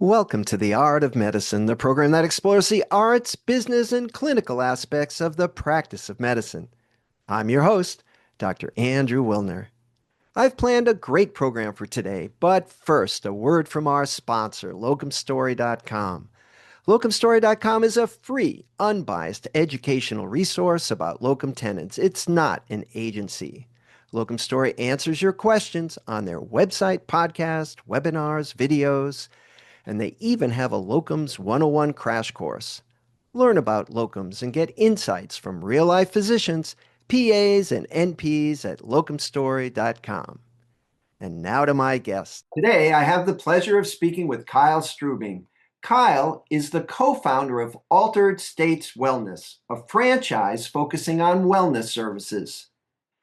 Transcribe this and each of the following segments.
Welcome to The Art of Medicine, the program that explores the arts, business, and clinical aspects of the practice of medicine. I'm your host, Dr. Andrew Wilner. I've planned a great program for today, but first, a word from our sponsor, locumstory.com. Locumstory.com is a free, unbiased educational resource about locum tenens. It's not an agency. Locum Story answers your questions on their website, podcast, webinars, videos, and they even have a Locums 101 crash course. Learn about locums and get insights from real-life physicians, PAs, and NPs at locumstory.com. And now to my guest. Today, I have the pleasure of speaking with Kyle Struebing. Kyle is the co-founder of Altered States Wellness, a franchise focusing on wellness services.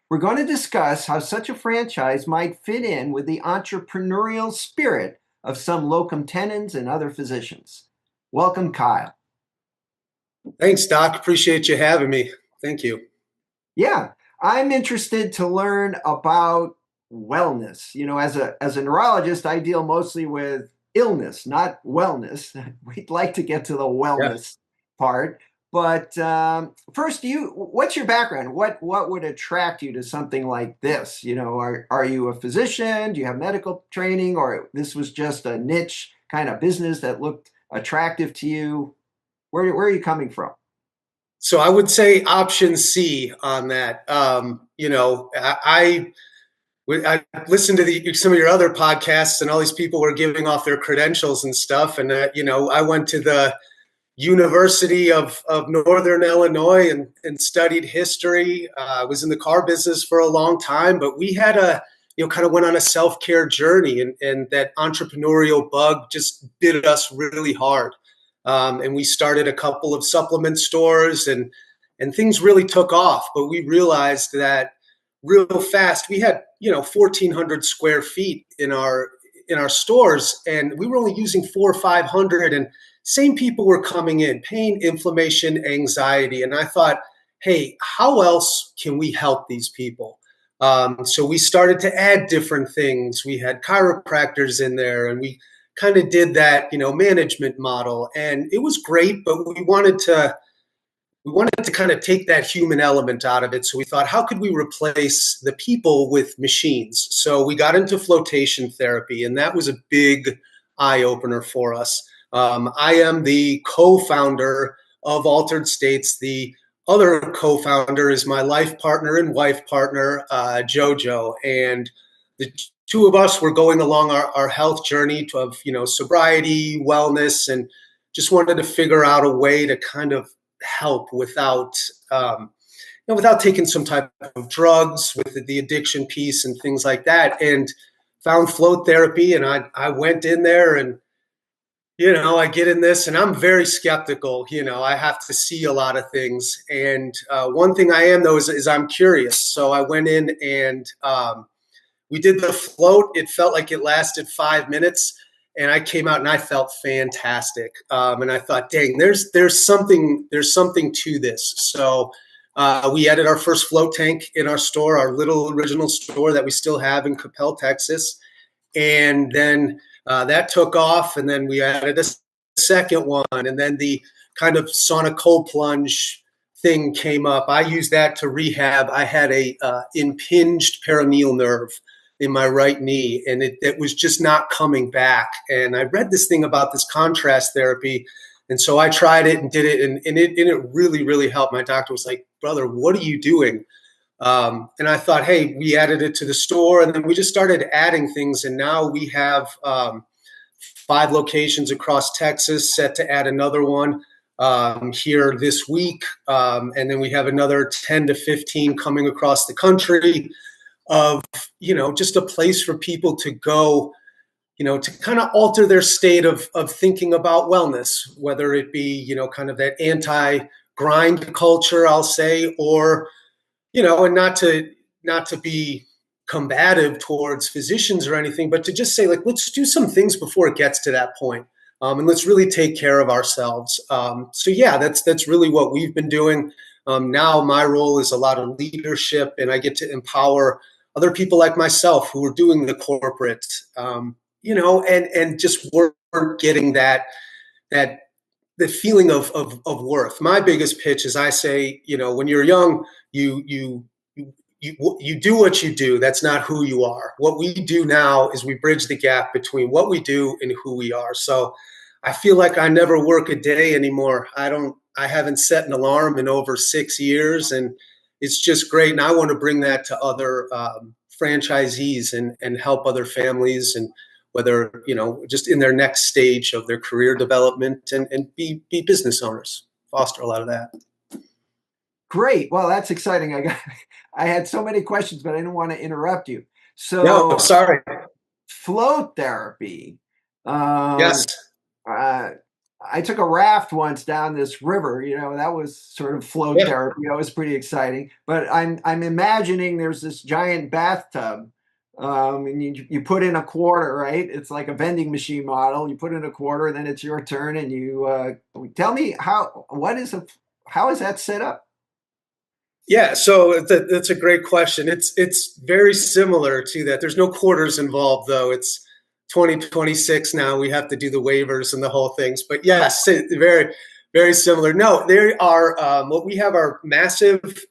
We're going to discuss how such a franchise might fit in with the entrepreneurial spirit of some locum tenens and other physicians. Welcome, Kyle. Thanks, Doc. Appreciate you having me. Thank you. Yeah, I'm interested to learn about wellness. You know, as a neurologist, I deal mostly with illness, not wellness. We'd like to get to the wellness part. But first, what's your background? What would attract you to something like this? You know, are you a physician? Do you have medical training, or this was just a niche kind of business that looked attractive to you? Where are you coming from? So I would say option C on that. I listened to some of your other podcasts, and all these people were giving off their credentials and stuff. And I went to the University of Northern Illinois and studied history. I was in the car business for a long time, but we had kind of went on a self-care journey, and that entrepreneurial bug just bit us really hard. And we started a couple of supplement stores, and things really took off. But we realized that real fast. We had 1,400 square feet in our stores, and we were only using 400 or 500, and same people were coming in, pain, inflammation, anxiety. And I thought, hey, how else can we help these people? So we started to add different things. We had chiropractors in there, and we kind of did that, management model. And it was great, but we wanted to kind of take that human element out of it. So we thought, how could we replace the people with machines? So we got into flotation therapy, and that was a big eye opener for us. I am the co-founder of Altered States. The other co-founder is my life partner and wife partner, JoJo. And the two of us were going along our health journey of, sobriety, wellness, and just wanted to figure out a way to kind of help without taking some type of drugs, with the addiction piece and things like that, and found float therapy. And I went in there, and I get in this, and I'm very skeptical. I have to see a lot of things. And one thing I am, though, is I'm curious. So I went in, and we did the float. It felt like it lasted 5 minutes, and I came out and I felt fantastic. And I thought, dang, there's something to this. So we added our first float tank in our store, our little original store that we still have in Coppell, Texas. And then that took off, and then we added a second one, and then the kind of sauna cold plunge thing came up. I used that to rehab. I had a impinged peroneal nerve in my right knee, and it was just not coming back. And I read this thing about this contrast therapy, and so I tried it and did it, and it really, really helped. My doctor was like, brother, what are you doing? And I thought, hey, we added it to the store, and then we just started adding things. And now we have 5 locations across Texas, set to add another one here this week. And then we have another 10 to 15 coming across the country, of, just a place for people to go, to kind of alter their state of thinking about wellness, whether it be, kind of that anti-grind culture, I'll say, or, and not to be combative towards physicians or anything, but to just say, like, let's do some things before it gets to that point. And let's really take care of ourselves. So yeah, that's really what we've been doing. Now my role is a lot of leadership, and I get to empower other people like myself who are doing the corporate, and just weren't getting that the feeling of worth. My biggest pitch is I say, when you're young, you do what you do. That's not who you are. What we do now is we bridge the gap between what we do and who we are. So I feel like I never work a day anymore. I haven't set an alarm in over 6 years, and it's just great. And I want to bring that to other franchisees and help other families, and whether, just in their next stage of their career development, and be business owners, foster a lot of that. Great. Well, that's exciting. I had so many questions, but I didn't want to interrupt you. No, So sorry. float therapy. Yes. Uh, I took a raft once down this river. That was sort of float Yeah. therapy. That was pretty exciting. But I'm imagining there's this giant bathtub, and you put in a quarter, right? It's like a vending machine model. You put in a quarter, and then it's your turn, and you tell me how is that set up? Yeah, so that's a great question. It's very similar to that. There's no quarters involved, though. It's 2026 now. We have to do the waivers and the whole things. But yes, very, very similar. No, there are what we have are massive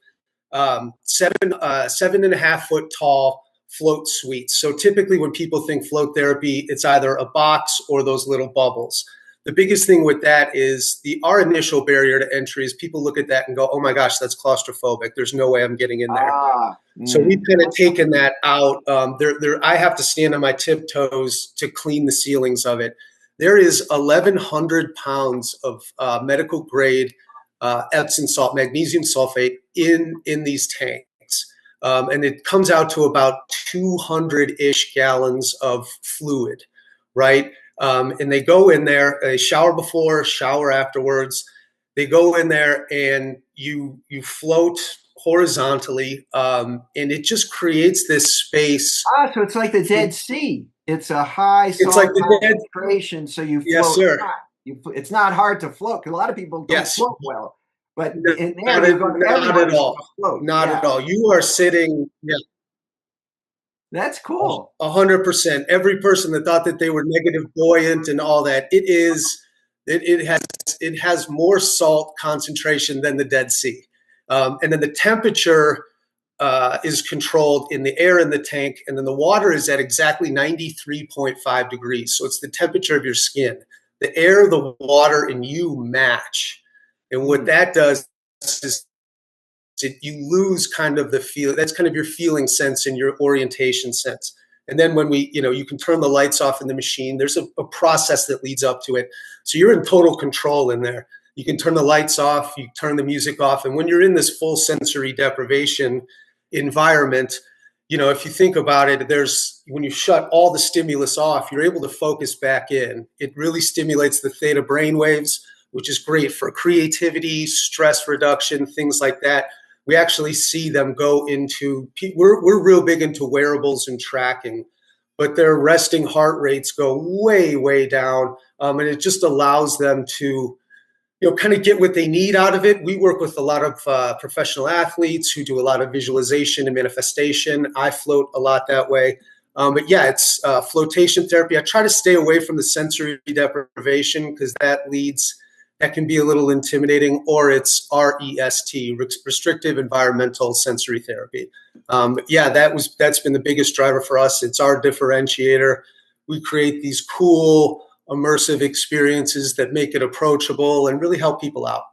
7.5 foot tall float suites. So typically when people think float therapy, it's either a box or those little bubbles. The biggest thing with that is our initial barrier to entry is people look at that and go, oh my gosh, that's claustrophobic. There's no way I'm getting in there. So we've kind of taken that out. I have to stand on my tiptoes to clean the ceilings of it. There is 1,100 pounds of medical grade Epsom salt, magnesium sulfate in these tanks. And it comes out to about 200-ish gallons of fluid, right? And they go in there, they shower before, shower afterwards. They go in there and you float horizontally, and it just creates this space. So it's like the Dead Sea. It's a high It's salt like the concentration, so you float. Yes, sir. It's not hard to float because a lot of people don't float well. But in there, not at all. Not at all. You are sitting. Yeah. That's cool. 100%. Every person that thought that they were negative buoyant and all that, it has more salt concentration than the Dead Sea. And then the temperature is controlled in the air in the tank, and then the water is at exactly 93.5 degrees. So it's the temperature of your skin. The air, the water, and you match. And what that does is you lose kind of the feel. That's kind of your feeling sense and your orientation sense. And then when you can turn the lights off in the machine. There's a process that leads up to it. So you're in total control in there. You can turn the lights off, you turn the music off. And when you're in this full sensory deprivation environment, if you think about it, when you shut all the stimulus off, you're able to focus back in. It really stimulates the theta brain waves, which is great for creativity, stress reduction, things like that. We actually see them go into, we're real big into wearables and tracking, but their resting heart rates go way, way down. And it just allows them to, kind of get what they need out of it. We work with a lot of professional athletes who do a lot of visualization and manifestation. I float a lot that way. But yeah, it's flotation therapy. I try to stay away from the sensory deprivation because that can be a little intimidating, or it's REST, restrictive environmental sensory therapy. Yeah, that's been the biggest driver for us. It's our differentiator. We create these cool, immersive experiences that make it approachable and really help people out.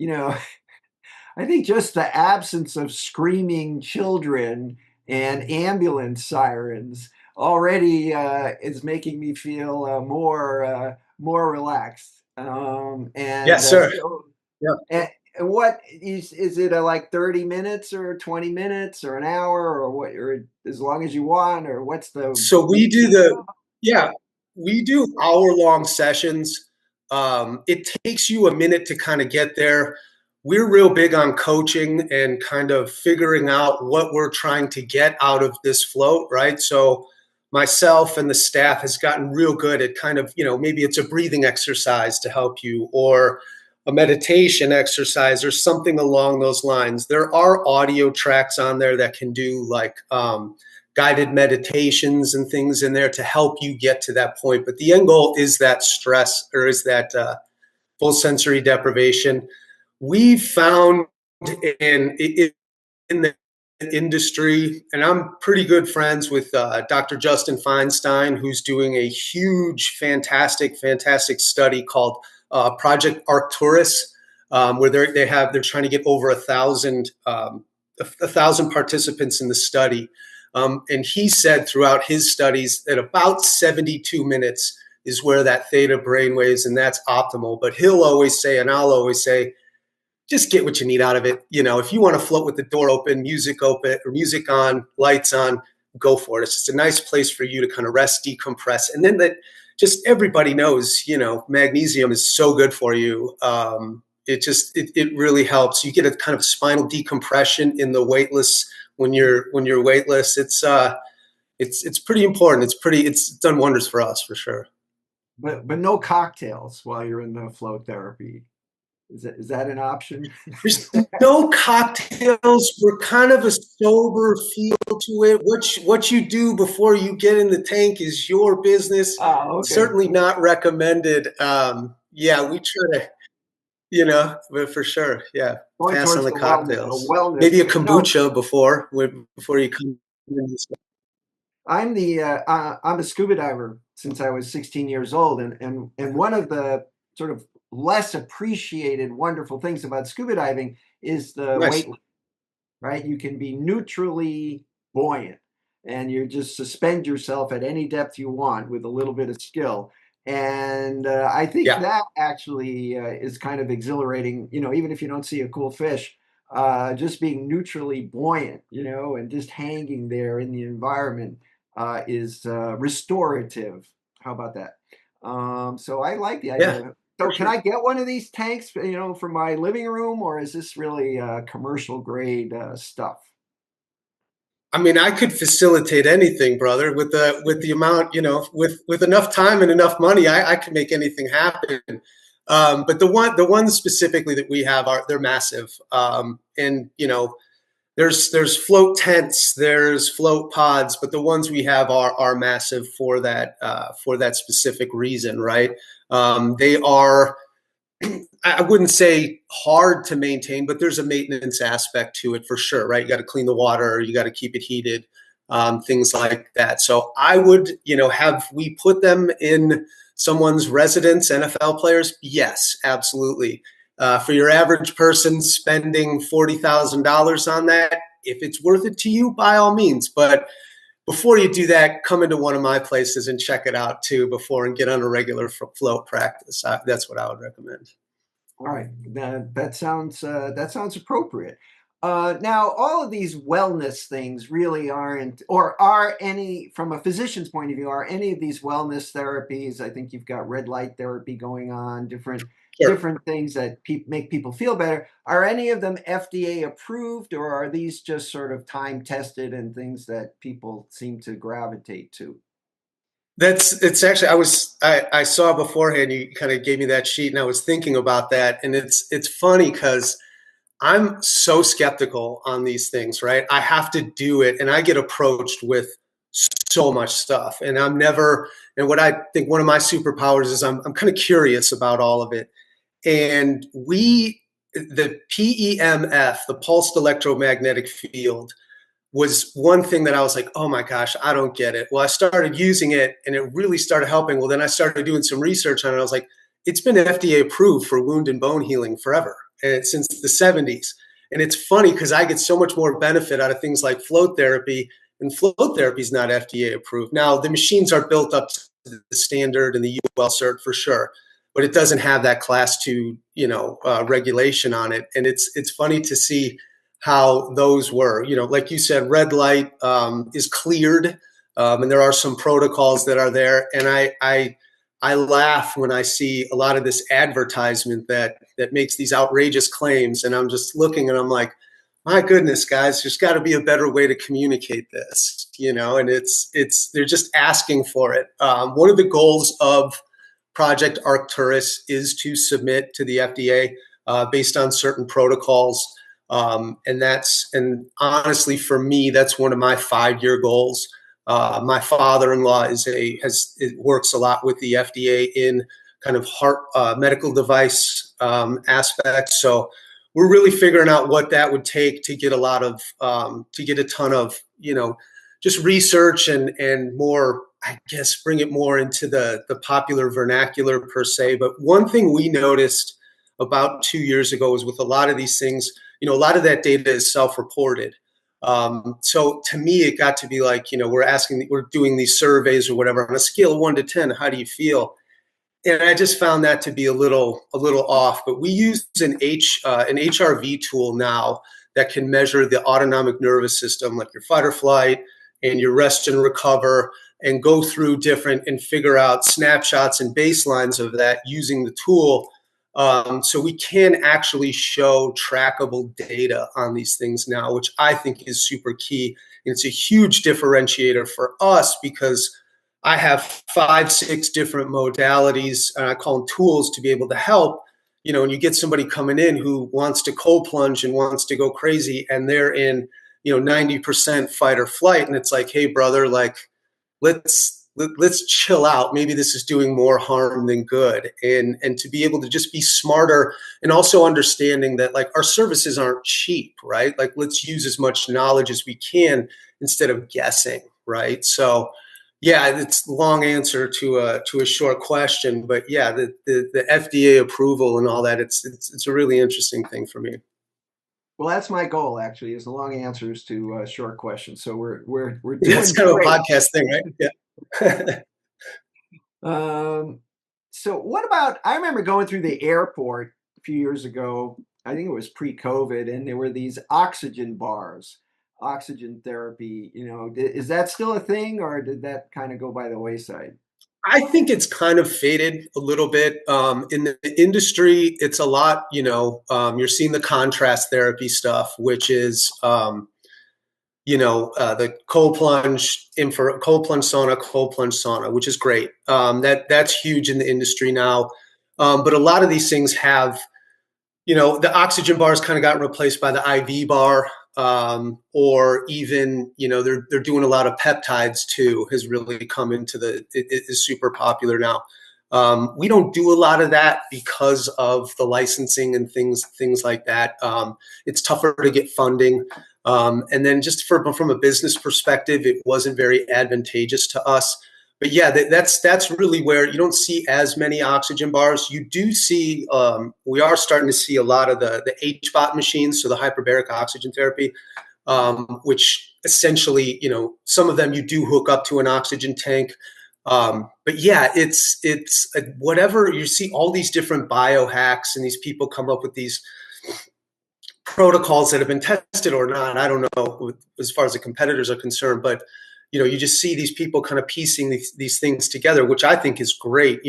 I think just the absence of screaming children and ambulance sirens already is making me feel more relaxed. Yes, sir. And what is it like 30 minutes or 20 minutes or an hour or what, or as long as you want, or what's the? So we do hour-long sessions. It takes you a minute to kind of get there. We're real big on coaching and kind of figuring out what we're trying to get out of this float, right? So myself and the staff has gotten real good at kind of, maybe it's a breathing exercise to help you, or a meditation exercise, or something along those lines. There are audio tracks on there that can do like guided meditations and things in there to help you get to that point. But the end goal is that stress, or is that full sensory deprivation. We found in the industry, and I'm pretty good friends with Dr. Justin Feinstein, who's doing a huge, fantastic study called Project Arcturus, where they're trying to get over 1,000 participants in the study. And he said throughout his studies that about 72 minutes is where that theta brainwaves, and that's optimal. But he'll always say, and I'll always say, just get what you need out of it. If you want to float with the door open, music on, lights on, go for it. It's just a nice place for you to kind of rest, decompress. And then just everybody knows, magnesium is so good for you. It really helps. You get a kind of spinal decompression in the weightless when you're weightless. It's pretty important. It's done wonders for us for sure. But no cocktails while you're in the float therapy. Is that an option? There's no cocktails. We're kind of a sober feel to it. What you do before you get in the tank is your business. Oh, okay. Certainly not recommended. Yeah, we try to, but for sure, yeah, pass on the cocktails. Wellness. Maybe a kombucha before you come in. I'm a scuba diver since I was 16 years old, and one of the sort of less appreciated wonderful things about scuba diving is the weight, right? You can be neutrally buoyant, and you just suspend yourself at any depth you want with a little bit of skill. And I think that actually is kind of exhilarating, even if you don't see a cool fish, just being neutrally buoyant, and just hanging there in the environment is restorative. How about that? So I like the idea. Yeah. So can I get one of these tanks, for my living room, or is this really commercial grade stuff? I mean, I could facilitate anything, brother, with the amount, with enough time and enough money, I could make anything happen. But the ones specifically that we have they're massive. And there's float tents, there's float pods, but the ones we have are massive for that specific reason, right? They are, I wouldn't say hard to maintain, but there's a maintenance aspect to it for sure, right? You got to clean the water, you got to keep it heated, things like that. So I would, have we put them in someone's residence, NFL players? Yes, absolutely. For your average person spending $40,000 on that, if it's worth it to you, by all means. But before you do that, come into one of my places and check it out too before and get on a regular float practice. That's what I would recommend. All right, that sounds appropriate. Now, all of these wellness things really aren't, or are any, from a physician's point of view, are any of these wellness therapies? I think you've got red light therapy going on, different things that make people feel better. Are any of them FDA approved, or are these just sort of time tested and things that people seem to gravitate to? It's actually, I saw beforehand, you kind of gave me that sheet and I was thinking about that. And it's funny because I'm so skeptical on these things, right? I have to do it and I get approached with so much stuff and and what I think one of my superpowers is I'm kind of curious about all of it. And the PEMF, the pulsed electromagnetic field, was one thing that I was like, oh my gosh, I don't get it. Well, I started using it and it really started helping. Well, then I started doing some research on it. I was like, it's been FDA approved for wound and bone healing forever, and since the 70s. And it's funny because I get so much more benefit out of things like float therapy, and float therapy is not FDA approved. Now, the machines are built up to the standard and the UL cert for sure, but it doesn't have that class 2, regulation on it. And it's funny to see how those were, like you said, red light is cleared, and there are some protocols that are there. And I laugh when I see a lot of this advertisement that makes these outrageous claims, and I'm just looking and I'm like, my goodness, guys, there's got to be a better way to communicate this, and they're just asking for it. One of the goals of Project Arcturus is to submit to the FDA based on certain protocols. And honestly, for me, that's one of my 5-year goals. My father-in-law works a lot with the FDA in kind of heart medical device aspects. So we're really figuring out what that would take to get a ton of, just research and more, I guess, bring it more into the popular vernacular per se. But one thing we noticed about 2 years ago is with a lot of these things, a lot of that data is self-reported. So to me, it got to be like, we're doing these surveys or whatever on a scale of 1 to 10. How do you feel? And I just found that to be a little off. But we use an HRV tool now that can measure the autonomic nervous system, like your fight or flight and your rest and recover, and go through different and figure out snapshots and baselines of that using the tool. So we can actually show trackable data on these things now, which I think is super key. And it's a huge differentiator for us because I have 5, 6 different modalities, and I call them tools to be able to help. And you get somebody coming in who wants to cold plunge and wants to go crazy, and they're in, 90% fight or flight. And it's like, hey, brother, like, let's chill out. Maybe this is doing more harm than good. And to be able to just be smarter, and also understanding that, like, our services aren't cheap, right? Like, let's use as much knowledge as we can instead of guessing, right? So yeah, it's a long answer to a short question, but yeah, the FDA approval and all that, it's a really interesting thing for me. Well, that's my goal actually, is the long answers to short questions. So we're Yeah, doing it's kind of a great. podcast thing, right? Yeah. Um, so what about, I remember going through the airport a few years ago, I think it was pre-COVID, and there were these oxygen bars, oxygen therapy, is that still a thing, or did that kind of go by the wayside? I think it's kind of faded a little bit. In the industry, it's a lot, you're seeing the contrast therapy stuff, which is, the cold plunge sauna, which is great. That's huge in the industry now. But a lot of these things have, the oxygen bars kind of got replaced by the IV bar, or even, they're doing a lot of peptides too, has really come into it is super popular now. We don't do a lot of that because of the licensing and things like that. It's tougher to get funding. And then just from a business perspective, it wasn't very advantageous to us. But yeah, that's really where you don't see as many oxygen bars. You do see, we are starting to see a lot of the HBOT machines, so the hyperbaric oxygen therapy, which essentially, some of them you do hook up to an oxygen tank. But yeah, it's whatever. You see all these different biohacks, and these people come up with these protocols that have been tested or not. I don't know as far as the competitors are concerned, but you just see these people kind of piecing these things together, which I think is great.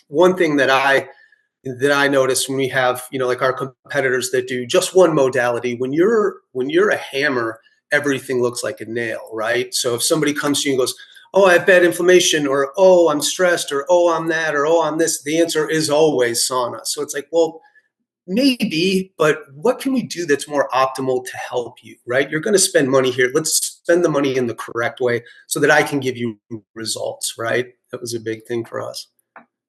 One thing that I notice when we have, like our competitors that do just one modality, when you're a hammer, everything looks like a nail, right? So if somebody comes to you and goes, oh, I have bad inflammation, or, oh, I'm stressed, or, oh, I'm that, or, oh, I'm this, the answer is always sauna. So it's like, well, maybe, but what can we do that's more optimal to help you, right? You're going to spend money here. Let's spend the money in the correct way so that I can give you results, right? That was a big thing for us.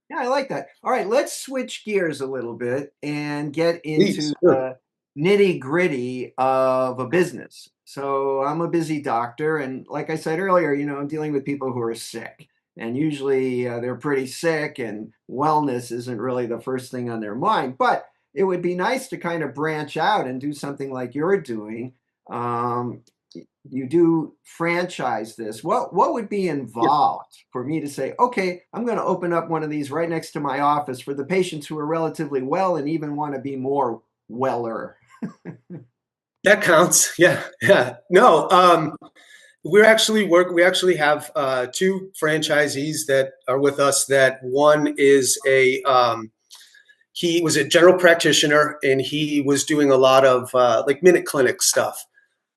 Yeah, I like that. All right, let's switch gears a little bit and get into Please. Sure. the nitty gritty of a business. So I'm a busy doctor, and like I said earlier, I'm dealing with people who are sick, and usually they're pretty sick, and wellness isn't really the first thing on their mind. But it would be nice to kind of branch out and do something like you're doing. Um, you do franchise this. What would be Yeah. involved for me to say, okay, I'm going to open up one of these right next to my office for the patients who are relatively well and even want to be more weller? That counts. Yeah. Yeah. No, we actually have 2 franchisees that are with us. That one is he was a general practitioner, and he was doing a lot of like minute clinic stuff.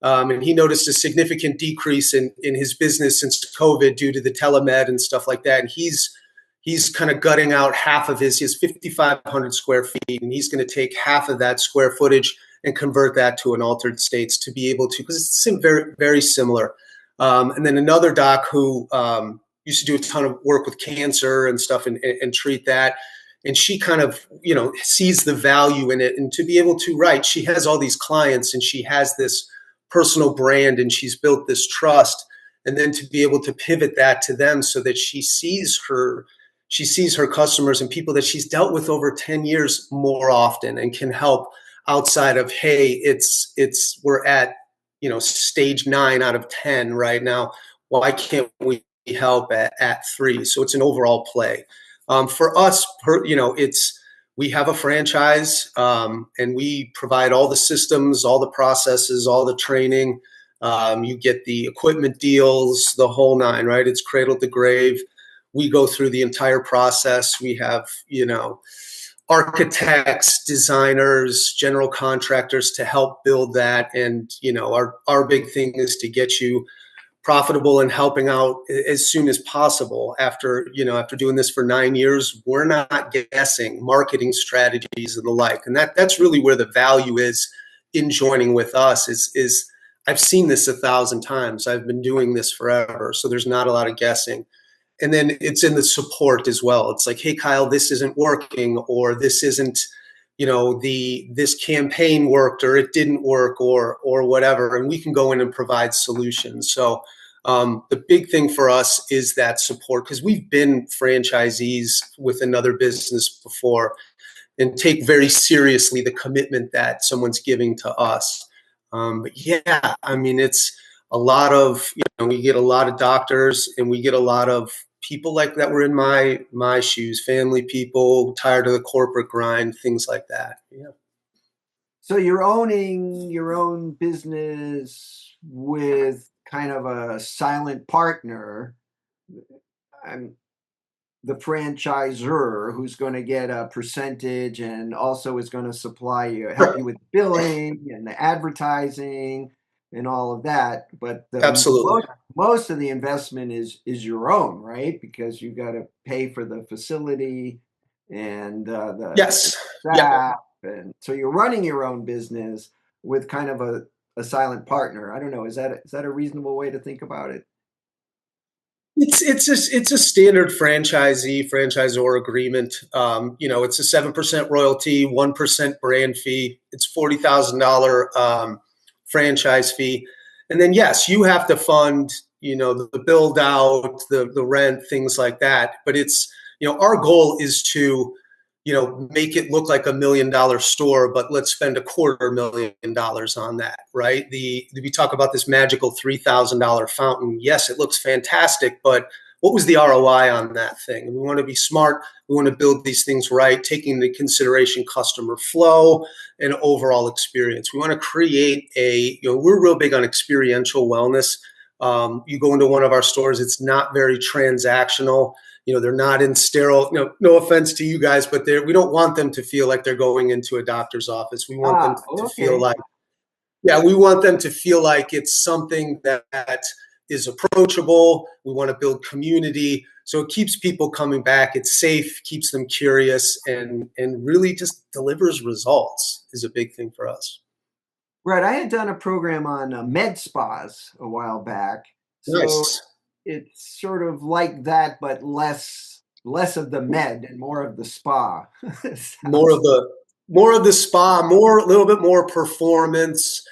And he noticed a significant decrease in his business since COVID due to the telemed and stuff like that. And he's kind of gutting out half of his 5,500 square feet, and he's going to take half of that square footage and convert that to an altered states to be able to, because it's very, very similar. And then another doc who used to do a ton of work with cancer and stuff and treat that. And she kind of, sees the value in it. And to be able to write, she has all these clients and she has this personal brand and she's built this trust. And then to be able to pivot that to them so that she sees her customers and people that she's dealt with over 10 years more often and can help outside of, hey, we're at, stage 9 out of 10 right now. Why can't we help at 3? So it's an overall play. For us, we have a franchise, and we provide all the systems, all the processes, all the training. You get the equipment deals, the whole nine, right? It's cradle to grave. We go through the entire process. We have, architects, designers, general contractors to help build that. And, our big thing is to get you profitable and helping out as soon as possible. After doing this for 9 years, we're not guessing marketing strategies and the like. And that's really where the value is in joining with us is I've seen this 1,000 times. I've been doing this forever. So there's not a lot of guessing. And then it's in the support as well. It's like, hey, Kyle, this isn't working, or this isn't, this campaign worked or it didn't work or whatever. And we can go in and provide solutions. So the big thing for us is that support, because we've been franchisees with another business before and take very seriously the commitment that someone's giving to us. But yeah, I mean, it's a lot of, we get a lot of doctors and we get a lot of people like that were in my shoes, family people, tired of the corporate grind, things like that. Yeah. So you're owning your own business with kind of a silent partner. I'm the franchisor who's going to get a percentage and also is going to help you with billing and the advertising and all of that. But Absolutely. most of the investment is your own, right? Because you got to pay for the facility and the Yes. Yeah. staff, and so you're running your own business with kind of a silent partner. I don't know. Is that a reasonable way to think about it? It's a standard franchisor agreement. It's a 7% royalty, 1% brand fee. It's $40,000 franchise fee, and then yes, you have to fund the build out, the rent, things like that. But it's our goal is to make it look like $1 million store, but let's spend $250,000 on that, right? We talk about this magical $3,000 fountain. Yes, it looks fantastic, but what was the ROI on that thing? And we want to be smart. We want to build these things right, taking into consideration customer flow and overall experience. We want to create we're real big on experiential wellness. You go into one of our stores, it's not very transactional. They're not in sterile, no offense to you guys, but we don't want them to feel like they're going into a doctor's office. We want them to feel Okay. like, yeah, we want them to feel like it's something that is approachable. We want to build community. So it keeps people coming back. It's safe, keeps them curious, and really just delivers results is a big thing for us. Right. I had done a program on med spas a while back. So Nice. it's sort of like that, but less of the med and more of the spa. more Sounds of the more of the spa, a little bit more performance.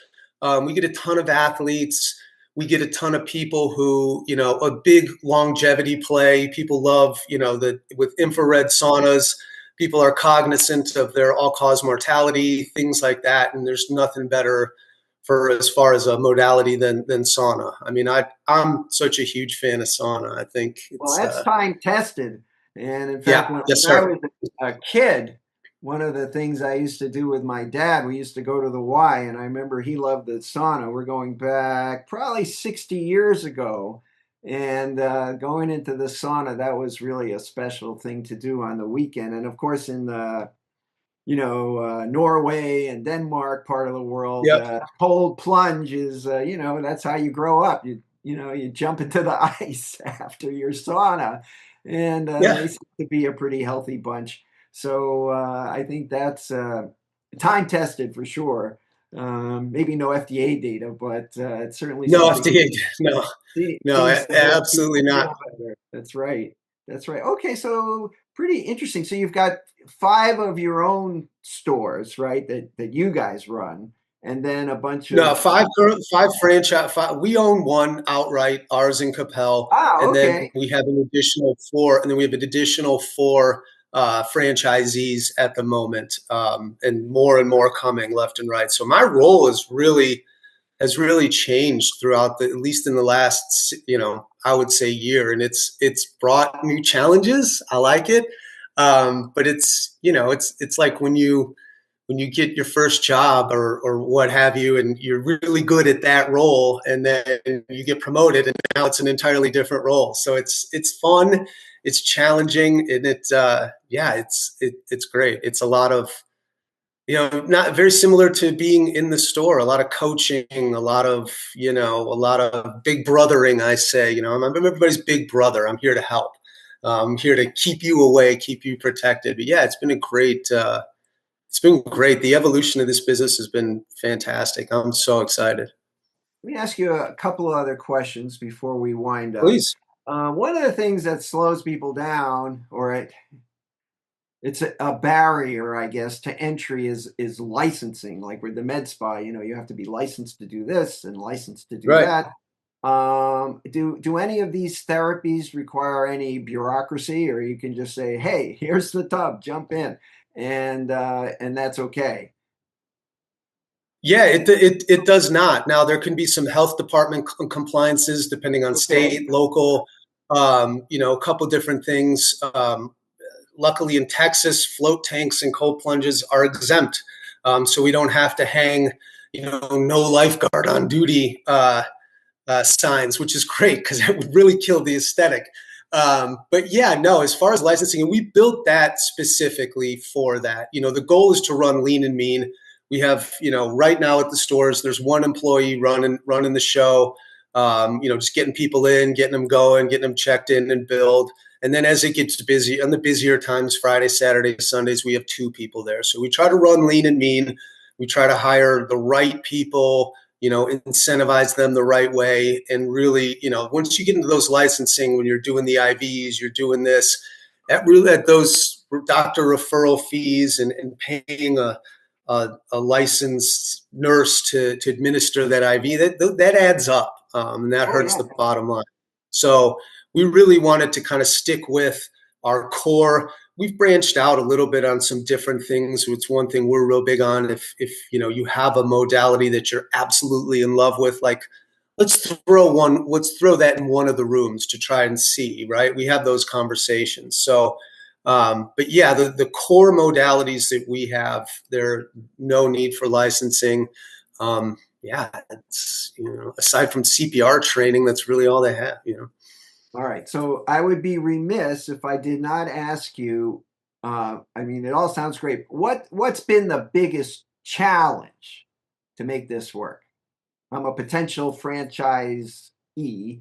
We get a ton of athletes. We get a ton of people who, a big longevity play. People love, with infrared saunas, people are cognizant of their all-cause mortality, things like that. And there's nothing better for as far as a modality than sauna. I mean, I'm such a huge fan of sauna. I think Well, it's that's time tested. And in fact, yeah, when yes, I sir. was a kid, one of the things I used to do with my dad, we used to go to the Y, and I remember he loved the sauna. We're going back probably 60 years ago. And going into the sauna, that was really a special thing to do on the weekend. And of course, in the Norway and Denmark part of the world, Yep. cold plunge is, that's how you grow up. You jump into the ice after your sauna, and Yeah. they seem to be a pretty healthy bunch. So I think that's time tested for sure. Maybe no FDA data, but it's certainly No something FDA, no, no, seems to help absolutely people not. feel better. That's right. That's right. Okay, so pretty interesting. So you've got five of your own stores, right? That you guys run, and then a bunch No, of five franchise. Five, we own one outright, ours in Capel, and then okay. we have an additional four, and then we have an additional four franchisees at the moment, and more coming left and right. So my role is really has really changed throughout at least in the last, I would say year, and it's brought new challenges. I like it, but it's like when you get your first job or what have you, and you're really good at that role, and then you get promoted, and now it's an entirely different role. So it's fun, it's challenging, and it's great. It's a lot of not very similar to being in the store. A lot of coaching, a lot of big brothering. I say, I'm everybody's big brother. I'm here to help. I'm here to keep you away, keep you protected. But yeah, it's been a great. It's been great. The evolution of this business has been fantastic. I'm so excited. Let me ask you a couple of other questions before we wind up. Please. One of the things that slows people down, or it's a barrier, I guess, to entry is licensing. Like with the med spa, you have to be licensed to do this and licensed to do Right. that. Do any of these therapies require any bureaucracy, or you can just say, "Hey, here's the tub, jump in," and that's okay. Yeah, it does not. Now there can be some health department compliances depending on Okay. state, local, a couple different things. Luckily in Texas, float tanks and cold plunges are exempt, so we don't have to hang, no lifeguard on duty signs, which is great because that would really kill the aesthetic. But yeah, no, as far as licensing, and we built that specifically for that. The goal is to run lean and mean. We have, right now at the stores, there's one employee running the show. Just getting people in, getting them going, getting them checked in and billed. And then as it gets busy, on the busier times, Friday, Saturday, Sundays, we have two people there. So we try to run lean and mean. We try to hire the right people, incentivize them the right way. And really, once you get into those licensing, when you're doing the IVs, you're doing this, at those doctor referral fees and paying a licensed nurse to administer that IV, that adds up, and that Oh hurts yeah. the bottom line. So we really wanted to kind of stick with our core. We've branched out a little bit on some different things. It's one thing we're real big on. If you have a modality that you're absolutely in love with, like let's throw that in one of the rooms to try and see, right? We have those conversations. So but yeah, the core modalities that we have, there no need for licensing. Yeah, it's aside from CPR training, that's really all they have. All right. So I would be remiss if I did not ask you. I mean, it all sounds great. What's been the biggest challenge to make this work? I'm a potential franchisee,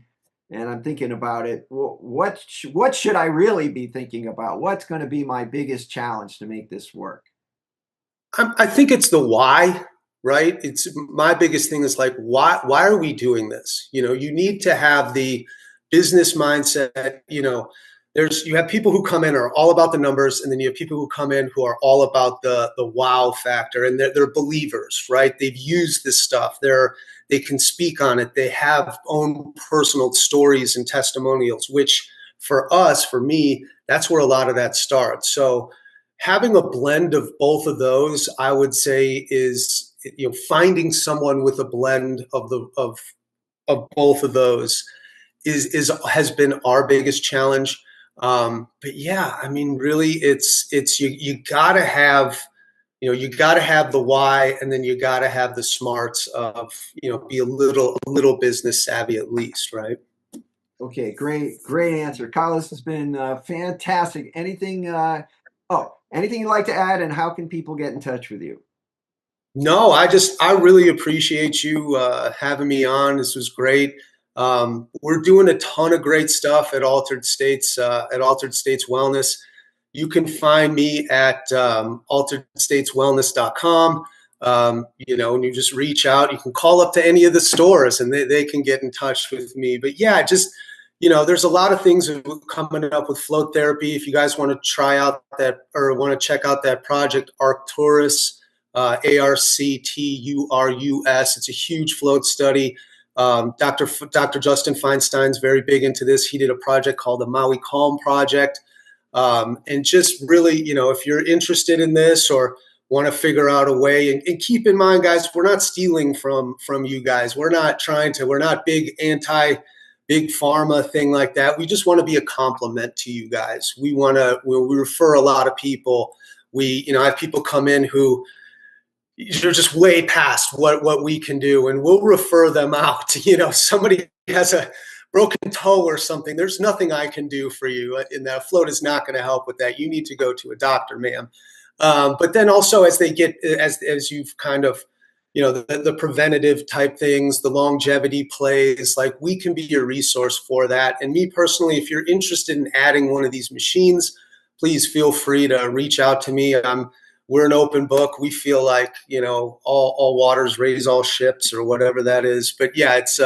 and I'm thinking about it. What should I really be thinking about? What's going to be my biggest challenge to make this work? I think it's the why, right? It's my biggest thing is like why are we doing this? You need to have the business mindset. You have people who come in are all about the numbers, and then you have people who come in who are all about the wow factor, and they're believers, right? They've used this stuff. They can speak on it. They have own personal stories and testimonials, which for me, that's where a lot of that starts. So having a blend of both of those, I would say, is finding someone with a blend of both of those is has been our biggest challenge. But yeah, I mean, really, it's you gotta have you gotta have the why, and then you gotta have the smarts of be a little business savvy at least, right? Okay, great answer, Kyle. This has been fantastic. Anything you'd like to add, and how can people get in touch with you? No, I really appreciate you having me on. This was great. We're doing a ton of great stuff at Altered States Wellness. You can find me at alteredstateswellness.com. And you just reach out. You can call up to any of the stores and they can get in touch with me. But yeah, just, there's a lot of things coming up with float therapy. If you guys want to try out that or want to check out that project, Arcturus, Arcturus. It's a huge float study. Dr. Justin Feinstein's very big into this. He did a project called the Maui Calm Project. And just really, if you're interested in this or want to figure out a way, and keep in mind, guys, we're not stealing from you guys. We're not big big pharma thing like that. We just want to be a complement to you guys. We refer a lot of people. I have people come in who you're just way past what we can do, and we'll refer them out. Somebody has a broken toe or something. There's nothing I can do for you, and that float is not going to help with that. You need to go to a doctor, ma'am. But then also as they get as you've kind of the preventative type things, the longevity plays, like we can be your resource for that. And me personally, if you're interested in adding one of these machines, please feel free to reach out to me. We're an open book. We feel like, all waters raise all ships or whatever that is. But yeah, it's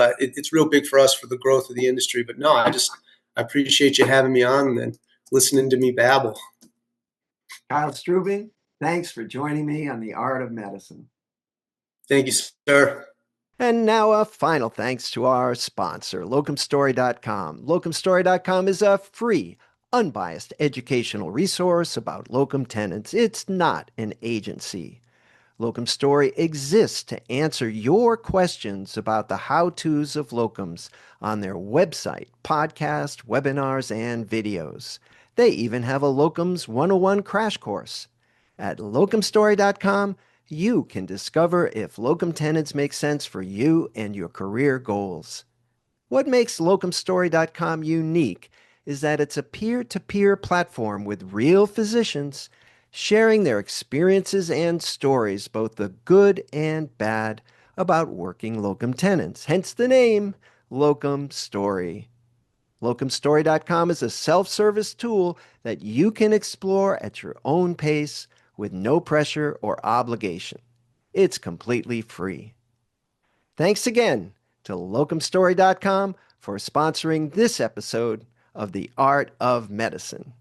real big for us for the growth of the industry. But no, I appreciate you having me on and listening to me babble. Kyle Struebing, thanks for joining me on The Art of Medicine. Thank you, sir. And now a final thanks to our sponsor, locumstory.com. Locumstory.com is a free, unbiased educational resource about locum tenens. It's not an agency. Locum Story exists to answer your questions about the how-tos of locums on their website, podcast, webinars, and videos. They even have a Locums 101 crash course. At locumstory.com, you can discover if locum tenens make sense for you and your career goals. What makes locumstory.com unique is that it's a peer-to-peer platform with real physicians sharing their experiences and stories, both the good and bad, about working locum tenens. Hence the name, Locum Story. Locumstory.com is a self-service tool that you can explore at your own pace with no pressure or obligation. It's completely free. Thanks again to locumstory.com for sponsoring this episode of The Art of Medicine.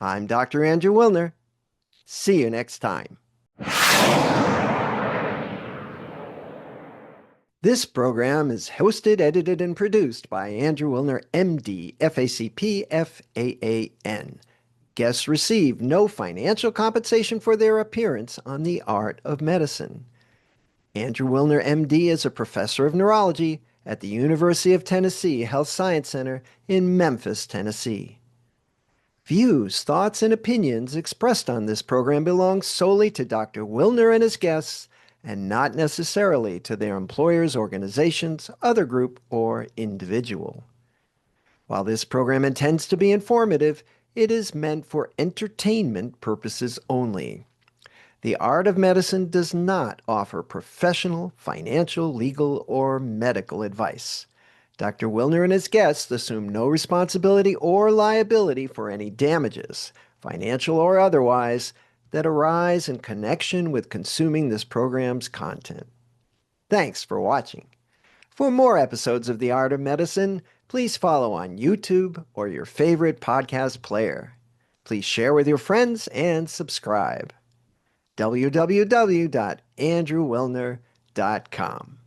I'm Dr. Andrew Wilner. See you next time. This program is hosted, edited, and produced by Andrew Wilner, MD, FACP, FAAN. Guests receive no financial compensation for their appearance on The Art of Medicine. Andrew Wilner, MD, is a professor of neurology at the University of Tennessee Health Science Center in Memphis, Tennessee. Views, thoughts, and opinions expressed on this program belong solely to Dr. Wilner and his guests and not necessarily to their employers, organizations, other group, or individual. While this program intends to be informative, it is meant for entertainment purposes only. The Art of Medicine does not offer professional, financial, legal, or medical advice. Dr. Wilner and his guests assume no responsibility or liability for any damages, financial or otherwise, that arise in connection with consuming this program's content. Thanks for watching. For more episodes of The Art of Medicine, please follow on YouTube or your favorite podcast player. Please share with your friends and subscribe. www.andrewwilner.com